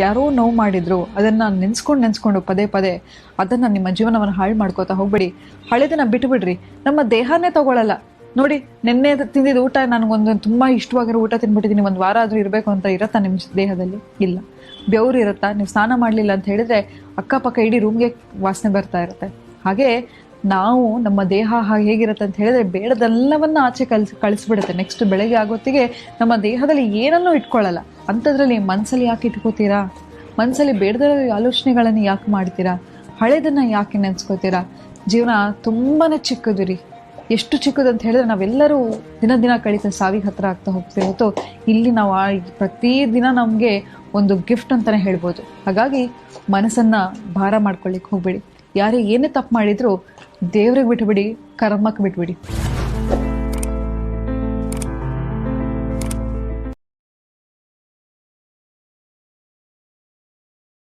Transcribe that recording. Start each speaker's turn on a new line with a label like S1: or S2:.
S1: ಯಾರೋ ನೋವು ಮಾಡಿದ್ರು ಅದನ್ನು ನೆನೆಸ್ಕೊಂಡು ಪದೇ ಪದೇ ಅದನ್ನು ನಿಮ್ಮ ಜೀವನವನ್ನು ಹಾಳು ಮಾಡ್ಕೋತಾ ಹೋಗ್ಬೇಡಿ. ಹಳೆದನ್ನ ಬಿಟ್ಟು ಬಿಡ್ರಿ. ನಮ್ಮ ದೇಹನೇ ತಗೊಳ್ಳಲ್ಲ ನೋಡಿ. ನೆನ್ನೆ ತಿಂದಿದ್ದು ಊಟ ನನಗೊಂದು ತುಂಬ ಇಷ್ಟವಾಗಿರೋ ಊಟ ತಿನ್ಬಿಟ್ಟಿದ್ದೀನಿ, ಒಂದು ವಾರ ಆದರೂ ಇರಬೇಕು ಅಂತ ಇರತ್ತಾ ನಿಮ್ಮ ದೇಹದಲ್ಲಿ? ಇಲ್ಲ. ಬೆವರು ಇರುತ್ತಾ? ನೀವು ಸ್ನಾನ ಮಾಡಲಿಲ್ಲ ಅಂತ ಹೇಳಿದ್ರೆ ಅಕ್ಕಪಕ್ಕ ಇಡೀ ರೂಮ್ಗೆ ವಾಸನೆ ಬರ್ತಾ ಇರುತ್ತೆ. ಹಾಗೆ ನಾವು ನಮ್ಮ ದೇಹ ಹೇಗಿರುತ್ತೆ ಅಂತ ಹೇಳಿದ್ರೆ ಬೇಡದೆಲ್ಲವನ್ನ ಆಚೆ ಕಳಿಸ್ಬಿಡುತ್ತೆ. ನೆಕ್ಸ್ಟ್ ಬೆಳಗ್ಗೆ ಆಗೋತ್ತಿಗೆ ನಮ್ಮ ದೇಹದಲ್ಲಿ ಏನನ್ನೂ ಇಟ್ಕೊಳ್ಳಲ್ಲ. ಅಂಥದ್ರಲ್ಲಿ ಮನಸ್ಸಲ್ಲಿ ಯಾಕೆ ಇಟ್ಕೋತೀರಾ? ಮನಸ್ಸಲ್ಲಿ ಬೇಡದ ಆಲೋಚನೆಗಳನ್ನು ಯಾಕೆ ಮಾಡ್ತೀರಾ? ಹಳೇದನ್ನ ಯಾಕೆ ನೆನೆಸ್ಕೋತೀರಾ? ಜೀವನ ತುಂಬಾ ಚಿಕ್ಕದು ರೀ. ಎಷ್ಟು ಚಿಕ್ಕದು ಅಂತ ಹೇಳಿದ್ರೆ ನಾವೆಲ್ಲರೂ ದಿನ ಕಳೀತಾ ಸಾವಿಗೆ ಹತ್ರ ಆಗ್ತಾ ಹೋಗ್ತೀವಿ ಹೊತ್ತು ಇಲ್ಲಿ ನಾವು ಪ್ರತಿದಿನ ನಮಗೆ ಒಂದು ಗಿಫ್ಟ್ ಅಂತಲೇ ಹೇಳ್ಬೋದು. ಹಾಗಾಗಿ ಮನಸ್ಸನ್ನು ಭಾರ ಮಾಡ್ಕೊಳ್ಳಿಕ್ಕೆ ಹೋಗ್ಬೇಡಿ. ಯಾರೇ ಏನೇ ತಪ್ಪು ಮಾಡಿದ್ರು ದೇವ್ರಿಗೆ ಬಿಟ್ಬಿಡಿ, ಕರ್ಮಕ್ಕೆ ಬಿಟ್ಬಿಡಿ.